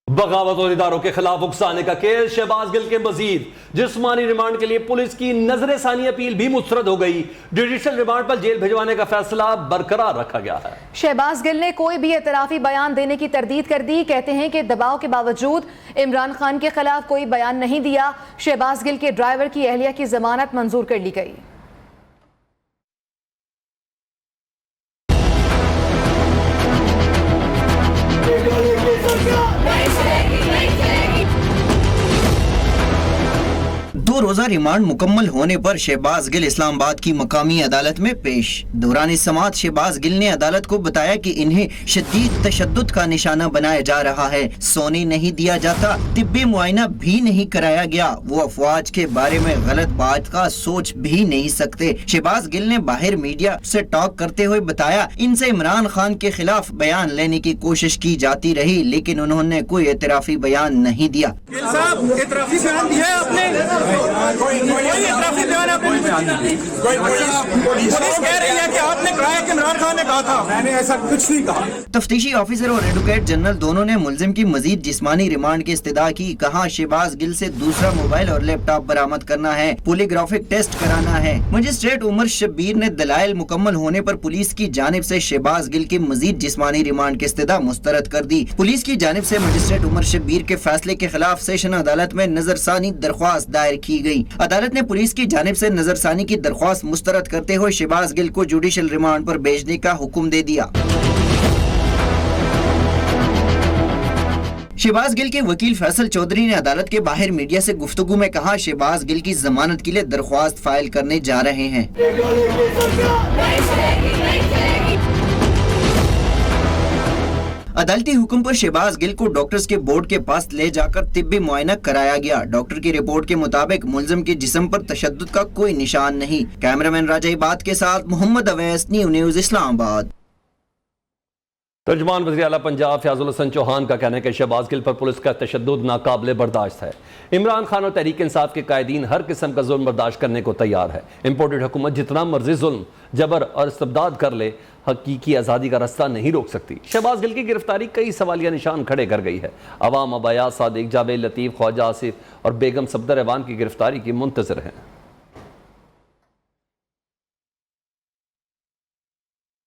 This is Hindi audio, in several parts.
बगावत और इदारों के खिलाफ उकसाने का केस शहबाज गिल के मजीद जिस्मानी रिमांड के लिए पुलिस की नजर सानी अपील भी मुस्तरद हो गई। जुडिशल रिमांड पर जेल भिजवाने का फैसला बरकरार रखा गया है। शहबाज गिल ने कोई भी एतराफी बयान देने की तरदीद कर दी। कहते हैं कि दबाव के बावजूद इमरान खान के खिलाफ कोई बयान नहीं दिया। शहबाज गिल के ड्राइवर की अहलिया की जमानत मंजूर कर ली गई। दो रोजा रिमांड मुकम्मल होने पर शहबाज गिल इस्लामाबाद की मकामी अदालत में पेश। दौरान समाअत शहबाज गिल ने अदालत को बताया कि इन्हें शदीद तशद्दुद का निशाना बनाया जा रहा है, सोने नहीं दिया जाता, तिब्बी मुआयना भी नहीं कराया गया, वो अफवाज के बारे में गलत बात का सोच भी नहीं सकते। शहबाज गिल ने बाहर मीडिया से टॉक करते हुए बताया, इनसे इमरान खान के खिलाफ बयान लेने की कोशिश की जाती रही लेकिन उन्होंने कोई एतराफी बयान नहीं दिया। कोई कह रही है कि आपने कहा कि इमरान खान ने कहा था, मैंने ऐसा कुछ नहीं कहा। तफ्तीशी ऑफिसर और एडवोकेट जनरल दोनों ने मुलजिम की मजीद जिस्मानी रिमांड की इस्तदा की। कहा शहबाज गिल से दूसरा मोबाइल और लैपटॉप बरामद करना है, पॉलीग्राफिक टेस्ट कराना है। मजिस्ट्रेट उमर शब्बीर ने दलाइल मुकम्मल होने पर पुलिस की जानिब से शहबाज गिल की मजीद जिस्मानी रिमांड की इस्तदा मुस्तरद कर दी। पुलिस की जानिब से मजिस्ट्रेट उमर शब्बीर के फैसले के खिलाफ सेशन अदालत में नजरसानी दरख्वास्त दायर की गई। अदालत ने पुलिस की जानिब से नजरसानी की दरख्वास्त मुस्तरद करते हुए शहबाज गिल को जुडिशल रिमांड पर भेजने का हुक्म दे दिया। शहबाज गिल के वकील फैसल चौधरी ने अदालत के बाहर मीडिया से गुफ्तगू में कहा, शहबाज गिल की जमानत के लिए दरख्वास्त फाइल करने जा रहे हैं। अदालती हुक्म पर शहबाज गिल को डॉक्टर्स के बोर्ड के पास ले जाकर तिब्बी मुआयना कराया गया। डॉक्टर की रिपोर्ट के मुताबिक मुलजिम के जिस्म पर तशद्दुद का कोई निशान नहीं। कैमरामैन राजा इबाद के साथ मोहम्मद अवैस, न्यूज़ इस्लामाबाद। तर्जुमान वज़ीर आला पंजाब फयाजुल हसन चौहान का कहना है कि शहबाज गिल पर पुलिस का तशद्दुद नाकाबिले बर्दाश्त है। इमरान खान और तहरीक इंसाफ के कायदीन हर किस्म का जुल्म बर्दाश्त करने को तैयार है। इम्पोर्टेड हुकूमत जितना मर्जी जुल्म, जबर और इस्तबदाद कर ले, हकीकी आज़ादी का रास्ता नहीं रोक सकती। शहबाज गिल की गिरफ्तारी कई सवालिया निशान खड़े कर गई है। अवाम अबाया सादिक, जावेद लतीफ़, ख्वाजा आसिफ और बेगम सफदर ऐवान की गिरफ्तारी की मुंतज़िर हैं।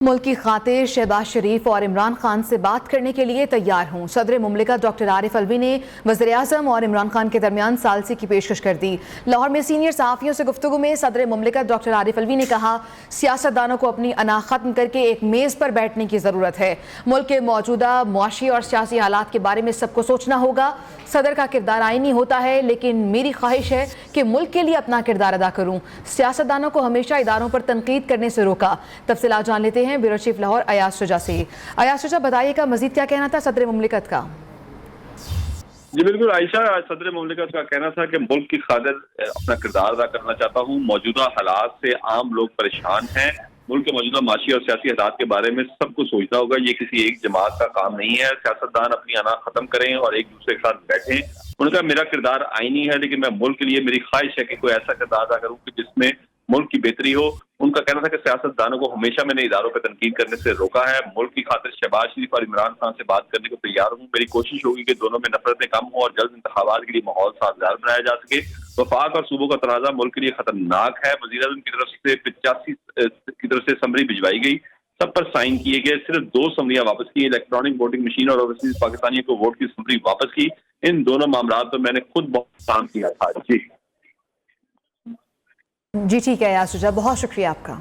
मुल्क की खातिर शहबाज शरीफ और इमरान खान से बात करने के लिए तैयार हूँ। सदर मुमलिकत डॉक्टर आरिफ अलवी ने वज़ीर आज़म और इमरान खान के दरमियान सालसी की पेशकश कर दी। लाहौर में सीनियर सहाफ़ियों से गुफ्तगू में सदर मुमलिकत डॉक्टर आरिफ अलवी ने कहा, सियासतदानों को अपनी अना ख़त्म करके एक मेज़ पर बैठने की ज़रूरत है। मुल्क के मौजूदा मुआशी और सियासी हालात के बारे में सबको सोचना होगा। सदर का किरदार आईनी होता है लेकिन मेरी ख्वाहिश है कि मुल्क के लिए अपना किरदार अदा करूँ। सियासतदानों को हमेशा इदारों पर तनकीद करने से रोका। तफसीलात जान लेते हैं ब्यूरो चीफ लाहौर अयाज शुजा से। अयाज शुजा, बताइएगा मजीद क्या कहना था सदर मुमलिकत का? जी बिल्कुल आयशा, सदर मुमलिकत का कहना था कि मुल्क की खातिर अपना किरदार अदा करना चाहता हूँ। मौजूदा हालात से आम लोग परेशान हैं। मुल्क के मौजूदा माशी और सियासी हालात के बारे में सबको सोचना होगा। ये किसी एक जमात का काम नहीं है। सियासतदान अपनी अना खत्म करें और एक दूसरे के साथ बैठें। उनका मेरा किरदार आईनी है लेकिन मैं मुल्क के लिए मेरी ख्वाहिश है कि कोई ऐसा किरदार अदा करूँ कि जिसमें मुल्क की बेहतरी हो। उनका कहना था कि सियासतदानों को हमेशा मैंने इदारों पर तनकीद करने से रोका है। मुल्क की खातिर शहबाज शरीफ और इमरान खान से बात करने को तैयार हूँ। मेरी कोशिश होगी कि दोनों में नफरतें कम हो और जल्द इंतखाबात के लिए माहौल साजगार बनाया जा सके। वफाक और सूबों का तनाजा मुल्क के लिए खतरनाक है। वज़ीर आज़म की तरफ से 85 की तरफ से समरी भिजवाई गई, सब पर साइन किए गए। सिर्फ 2 समरियां वापस की, इलेक्ट्रॉनिक वोटिंग मशीन और ओवरसीज पाकिस्तानियों को वोट की समरी वापस की। इन दोनों मामला पर मैंने खुद बहुत काम किया था। जी ठीक है अयाज शुजा, बहुत शुक्रिया आपका।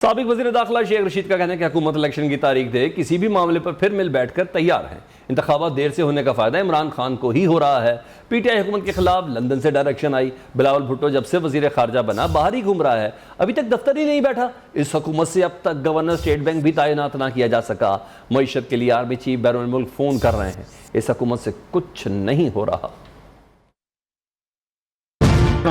साबिक वज़ीर दाखिला शेख रशीद का कहना है कि हुकूमत इलेक्शन की तारीख दे, किसी भी मामले पर फिर मिल बैठकर तैयार है। इंतखाबात देर से होने का फायदा इमरान खान को ही हो रहा है। पीटीआई हुकूमत के खिलाफ लंदन से डायरेक्शन आई। बिलावल भुट्टो जब से वजीर खारजा बना बाहर ही घूम रहा है, अभी तक दफ्तर ही नहीं बैठा। इस हुकूमत से अब तक गवर्नर स्टेट बैंक भी तैनात ना किया जा सका। मईशत के लिए आर्मी चीफ बैरून मुल्क फोन कर रहे हैं। इस हुकूमत से कुछ नहीं हो रहा।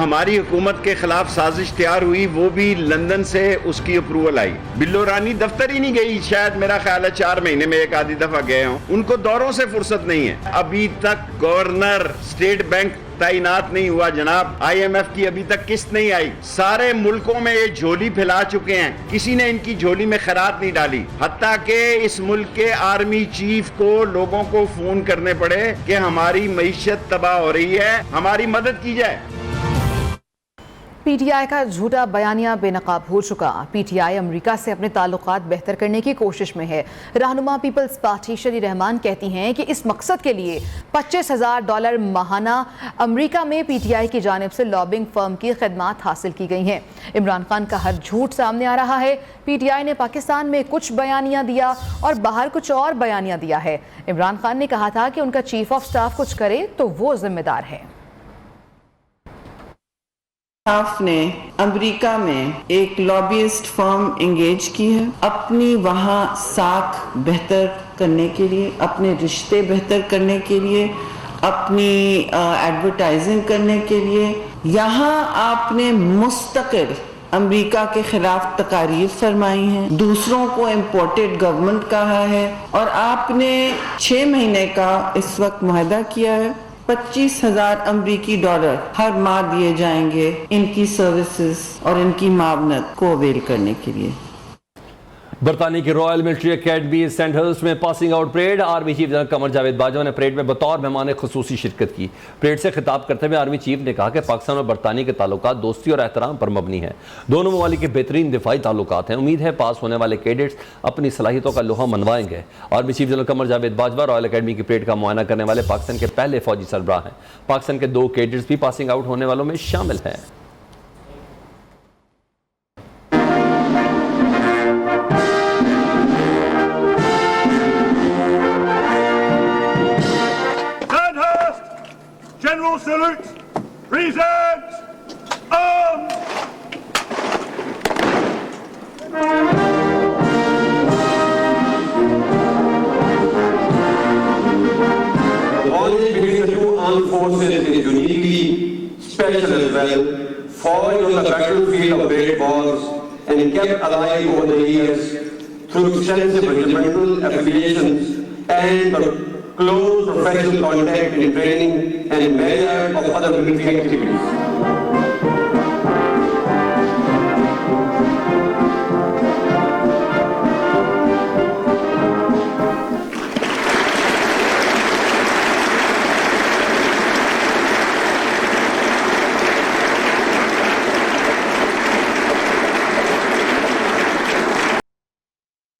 हमारी हुकूमत के खिलाफ साजिश तैयार हुई वो भी लंदन से उसकी अप्रूवल आई। बिल्लो रानी दफ्तर ही नहीं गई, शायद मेरा ख्याल है 4 महीने में एक आधी दफा गए हों। उनको दौरों से फुर्सत नहीं है। अभी तक गवर्नर स्टेट बैंक तैनात नहीं हुआ जनाब। IMF की अभी तक किस्त नहीं आई। सारे मुल्कों में ये झोली फैला चुके हैं, किसी ने इनकी झोली में खैरात नहीं डाली। हत्ता के इस मुल्क के आर्मी चीफ को लोगों को फोन करने पड़े कि हमारी मईशत तबाह हो रही है, हमारी मदद की जाए। PTI का झूठा बयानिया बेनकाब हो चुका। PTI अमेरिका से अपने ताल्लुकात बेहतर करने की कोशिश में है। रहनुमा पीपल्स पार्टी शरी रहमान कहती हैं कि इस मकसद के लिए $25,000 माहाना अमेरिका में PTI की जानिब से लॉबिंग फर्म की खिदमात हासिल की गई हैं। इमरान खान का हर झूठ सामने आ रहा है। PTI ने पाकिस्तान में कुछ बयानिया दिया और बाहर कुछ और बयानिया दिया है। इमरान खान ने कहा था कि उनका चीफ ऑफ स्टाफ कुछ करे तो वो जिम्मेदार है। स्टाफ ने अमेरिका में एक लॉबिस्ट फर्म एंगेज की है अपनी वहाँ साख बेहतर करने के लिए, अपने रिश्ते बेहतर करने के लिए, अपनी एडवर्टाइजिंग करने के लिए। यहाँ आपने मुस्तकिल अमेरिका के खिलाफ तकारीर फरमाई हैं, दूसरों को इम्पोर्टेड गवर्नमेंट कहा है और आपने 6 महीने का इस वक्त मुआहदा किया है। $25,000 अमेरिकी हर माह दिए जाएंगे इनकी सर्विसेज और इनकी मावनत को अवेल करने के लिए। बरतानिया की रॉयल मिलिट्री अकेडमी सेंटहर्स्ट में passing out parade. Army chief general Qamar Javed Bajwa ने परेड में बतौर मेहमान खुसूसी शिरकत की। परेड से खिताब करते हुए आर्मी चीफ ने कहा कि पाकिस्तान और बरतानिया के ताल्लुकात दोस्ती और एहतराम पर मबनी है। दोनों ममालिक के बेहतरीन दिफाई ताल्लुकात हैं। उम्मीद है पास होने वाले कैडेट्स अपनी सलाहियतों का लोहा मनवाएंगे। Army chief general Qamar Javed Bajwa royal academy की परेड का मुआयना करने वाले पाकिस्तान के पहले फौजी सरबराह हैं। पाकिस्तान के 2 कैडेट्स भी पासिंग आउट होने वालों में शामिल हैं। General salute. Present. Arms. The bonding between the 2 armed forces is uniquely special as well, fought on the battlefield of Great Wars and kept alive over the years through extensive regimental affiliations and the close professional contact in training and myriad of other military activities.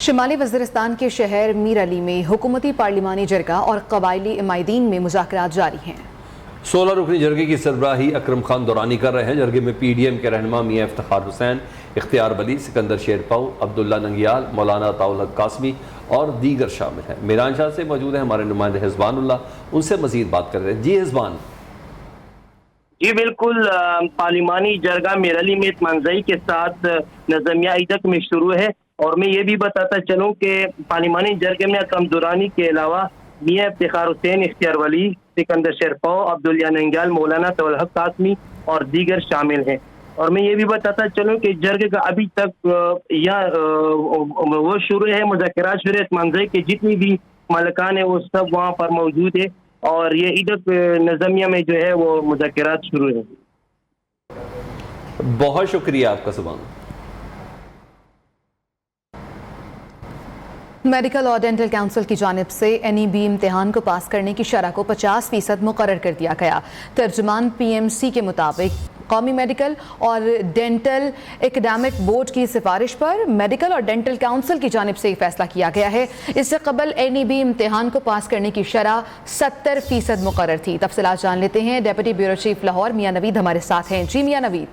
शिमाली वज़ीरिस्तान के शहर मीर अली में हुकूमती पार्लिमानी जरगा और कबायली इमायदीन में मुज़ाकरात जारी हैं। 16 रुकनी जरगे की सरबराही अकरम खान दुरानी कर रहे हैं। जरगे में PDM के रहनुमा मियां इफ्तिखार हुसैन, इख्तियार वली, सिकंदर शेरपाऊ, अब्दुल्ला नंगियाल, मौलाना अताउल हक कासमी और दीगर शामिल हैं। मीरान शाह से मौजूद है हमारे नुमाइंदे हिज़बानुल्लाह, उनसे मजीद बात कर रहे हैं। जी हिज़बान। जी बिल्कुल, पार्लिमानी जरगा मीर अली में इत्मीनान के साथ नज़मिया ईदक में शुरू है और मैं ये भी बताता चलूँ कि पार्लिमानी जरगे में अकरम दुरानी के अलावा मियां इफ्तिखार हुसैन, इख्तियार वली, सिकंदर शेरपाऊ, अब्दुल्ला नंगियाल, मौलाना अताउल हक कासमी और दीगर शामिल हैं। और मैं ये भी बताता चलूँ कि जरगे का अभी तक यहाँ वो शुरू है, मुज़ाकरात शुरू है। इत्मीनान के जितनी भी मालिकान है वो सब वहाँ पर मौजूद है और ये ईदक नज़मिया में जो है वो मुज़ाकरात शुरू है। बहुत शुक्रिया आपका सुभान। मेडिकल और डेंटल काउंसिल की जानिब से NEB इम्तिहान को पास करने की शरह को 50% मुकर्रर कर दिया गया। तर्जुमान PMC के मुताबिक कौमी मेडिकल और डेंटल एकेडमिक बोर्ड की सिफारिश पर मेडिकल और डेंटल काउंसिल की जानिब से फैसला किया गया है। इससे कबल NEB इम्तिहान को पास करने की शरह 70% मुकर्रर थी। तफसीलात जान लेते हैं। डेप्यूटी ब्यूरो चीफ लाहौर मियां नवीद हमारे साथ हैं। जी मियां नवीद।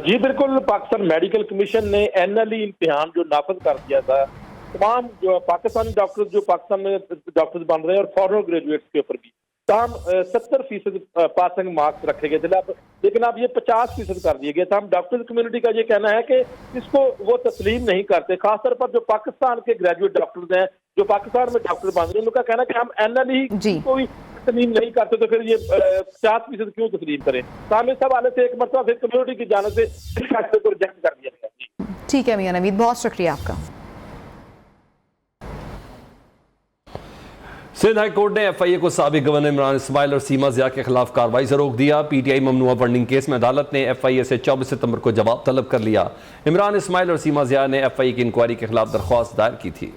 जी बिल्कुल, पाकिस्तान मेडिकल कमीशन ने NLE इम्तिहान जो नाफिज कर दिया था, तमाम जो पाकिस्तानी डॉक्टर्स जो पाकिस्तान में डॉक्टर्स बन रहे हैं और फॉरेन ग्रेजुएट्स के ऊपर भी तमाम 70% पासिंग मार्क्स रखे गए थे, लेकिन अब ये 50% कर दिए गए थे। हम डॉक्टर्स कम्युनिटी का ये कहना है कि इसको वो तस्लीम नहीं करते, खासतौर पर जो पाकिस्तान के ग्रेजुएट डॉक्टर्स हैं जो पाकिस्तान में डॉक्टर बन रहे हैं, उनका कहना है कि हम NLE को भी तस्लीम नहीं करते तो फिर ये 50% क्यों तस्लीम करें? सामने सब आने से एक मरतबा फिर कम्युनिटी की जाने से इस फैसले को रिजेक्ट कर दिया गया। ठीक है मियां नवीद, बहुत शुक्रिया आपका। सिंध हाई कोर्ट ने FIA को साबिक गवर्नर इमरान इस्माइल और सीमा जिया के खिलाफ कार्रवाई से रोक दिया। PTI ममनुआ फंडिंग केस में अदालत ने FIA से 24 सितंबर को जवाब तलब कर लिया। इमरान इस्माइल और सीमा जिया ने FIA की इंक्वायरी के खिलाफ दरख्वास्त दायर की थी।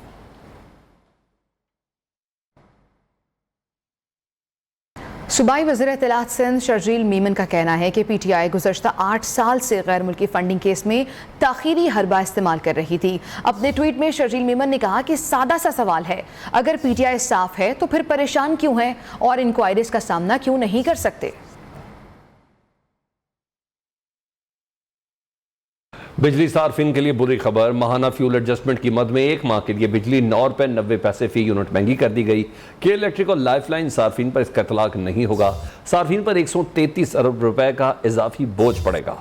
सूबाई वज़ीर इत्तलात सिंध शर्जील मीमन का कहना है कि PTI गुज़श्ता 8 साल से गैर मुल्की फंडिंग केस में ताख़ीरी हरबा इस्तेमाल कर रही थी। अपने ट्वीट में शर्जील मीमन ने कहा कि सादा सा सवाल है, अगर PTI साफ है तो फिर परेशान क्यों है और इंक्वायरीज का सामना क्यों नहीं कर सकते। बिजली सार्फिन के लिए बुरी खबर, माहाना फ्यूल एडजस्टमेंट कीमत में 1 माह के लिए बिजली 9 रुपये 90 पैसे फी यूनिट महंगी कर दी गई। के इलेक्ट्रिक और लाइफलाइन सार्फिन पर इसका इतलाक नहीं होगा। सार्फिन पर 133 अरब रुपए का इजाफी बोझ पड़ेगा।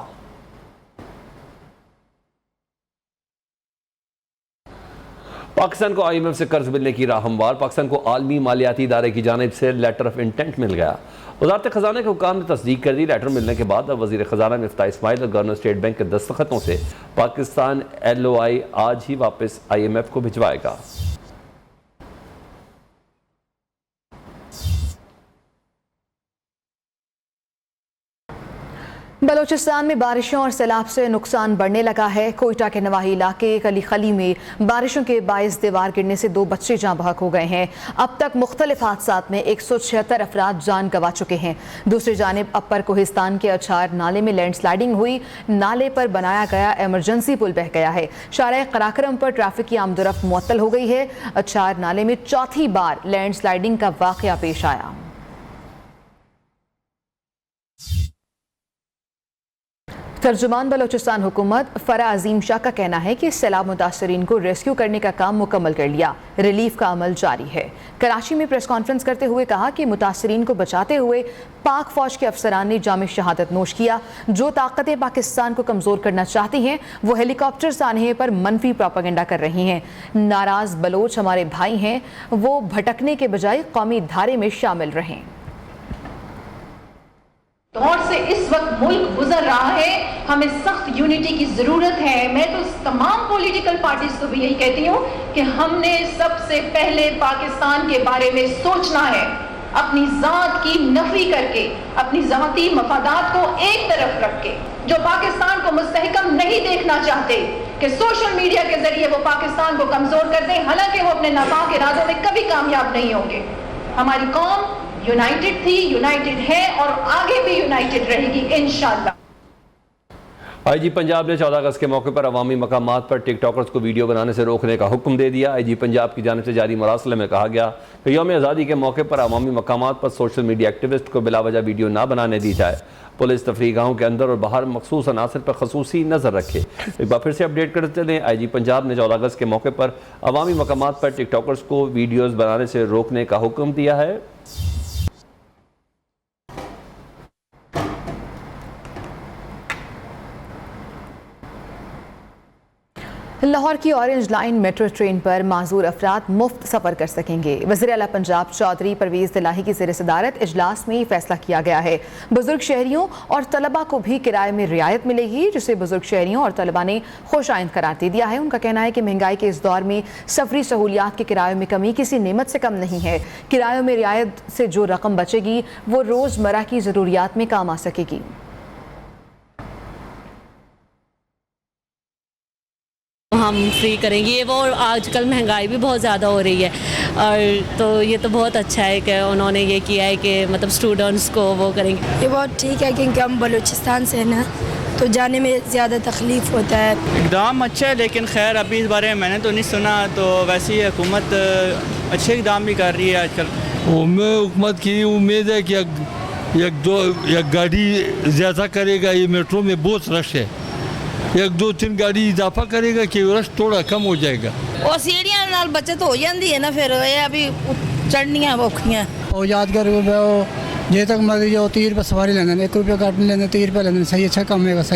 पाकिस्तान को IMF से कर्ज मिलने की राह हमवार। पाकिस्तान को आलमी मालियाती इदारे की जानिब से लेटर ऑफ इंटेंट मिल गया। वज़ारत खजाना के हुकाम ने तस्दीक कर दी। लेटर मिलने के बाद अब वज़ीर खजाना मिफ्ताह इस्माइल और गवर्नर स्टेट बैंक के दस्तखतों से पाकिस्तान LOI आज ही वापस IMF को भिजवाएगा। बलोचिस्तान में बारिशों और सैलाब से नुकसान बढ़ने लगा है। कोयटा के नवाही इलाके अली खली में बारिशों के बायस दीवार गिरने से 2 बच्चे जाँ बहक हो गए हैं। अब तक मुख्तलिफ हादसात में 176 अफराद जान गंवा चुके हैं। दूसरी जानिब अपर कोहिस्तान के अचार नाले में लैंडस्लाइडिंग हुई। नाले पर बनाया गया एमरजेंसी पुल बह गया है। शारा कराक्रम पर ट्रैफिक की आमदोरफ्त मुअत्तल हो गई है। अचार नाले में चौथी बार लैंडस्लाइडिंग का वाकया पेश आया। तर्जुमान बलोचिस्तान हुकूमत फरा अजीम शाह का कहना है कि सैलाब मुतासरीन को रेस्क्यू करने का काम मुकम्मल कर लिया, रिलीफ का अमल जारी है। कराची में प्रेस कॉन्फ्रेंस करते हुए कहा कि मुतासरीन को बचाते हुए पाक फौज के अफसरान ने जामे शहादत नोश किया। जो ताकतें पाकिस्तान को कमज़ोर करना चाहती हैं वो हेलीकॉप्टर सानहे पर मनफी प्रोपेगेंडा कर रही हैं। नाराज बलोच हमारे भाई हैं, वो भटकने के बजाय कौमी धारे में शामिल रहें। दौर से इस वक्त मुल्क गुजर रहा है, हमें सख्त यूनिटी की जरूरत है। मैं तो तमाम पॉलिटिकल पार्टीज को भी यही कहती हूँ कि हमने सबसे पहले पाकिस्तान के बारे में सोचना है, अपनी जात की नफी करके, अपनी जाती मफादात को एक तरफ रख के। जो पाकिस्तान को मुस्तहकम नहीं देखना चाहते कि सोशल मीडिया के जरिए वो पाकिस्तान को कमजोर कर दें, हालांकि वो अपने नापाक इरादों में कभी कामयाब नहीं होंगे। हमारी कौम यूनाइटेड थी, यूनाइटेड है और आगे भी यूनाइटेड रहेगी इंशाअल्लाह। IG पंजाब ने 14 अगस्त के मौके पर अवामी मकामात पर टिकटॉकर्स को वीडियो बनाने से रोकने का हुक्म दे दिया। IG पंजाब की जानिब से जारी मरासले में कहा गया कि यौम आज़ादी के मौके पर अवामी मकामात पर सोशल मीडिया एक्टिविस्ट को बिलावजह वीडियो ना बनाने दी जाए। पुलिस तफरीगाहों के अंदर और बाहर मखसूस अनासर पर खसूसी नज़र रखे। एक बार फिर से अपडेट करते हैं। IG पंजाब ने 14 अगस्त के मौके पर अवामी मकामात पर टिकटॉकर्स को वीडियोज़ बनाने से रोकने का हुक्म दिया है। लाहौर की ऑरेंज लाइन मेट्रो ट्रेन पर माजूर अफराद मुफ्त सफ़र कर सकेंगे। वज़ीर आला पंजाब चौधरी परवेज़ दिलाही की ज़ेर सदारत इजलास में फैसला किया गया है। बुजुर्ग शहरियों और तलबा को भी किराए में रियायत मिलेगी, जिसे बुजुर्ग शहरियों और तलबा ने खुशाइंद करार दे दिया है। उनका कहना है कि महंगाई के इस दौर में सफरी सहूलियात के किरायों में कमी किसी नेमत से कम नहीं है। किरायों में रियायत से जो रकम बचेगी वो रोज़मर्रा की ज़रूरियात में काम आ सकेगी। हम फ्री करेंगे वो, और आजकल महंगाई भी बहुत ज़्यादा हो रही है, और तो ये तो बहुत अच्छा है कि उन्होंने ये किया है कि मतलब स्टूडेंट्स को वो करेंगे। ये बहुत ठीक है क्योंकि हम बलूचिस्तान से हैं ना, तो जाने में ज़्यादा तकलीफ़ होता है। इकदाम अच्छा है, लेकिन खैर अभी इस बारे में मैंने तो नहीं सुना, तो वैसे ही हुकूमत अच्छे इकदाम भी कर रही है आजकल। मैं हुकूमत की उम्मीद है कि एक गाड़ी ज़्यादा करेगा। ये मेट्रो में बहुत रश है, 1-2-3 गाड़ी इजाफा करेगा कि रश थोड़ा कम हो जाएगा। और सीढ़ियां नाल बचत हो जाती है ना, फिर ये अभी चढ़नियां औखियां और यादगार जे तक मर्जी जो 30 रुपये सवारी लेना, 1 रुपया काट लेना, 30 रुपये लेना, सही अच्छा काम है। सही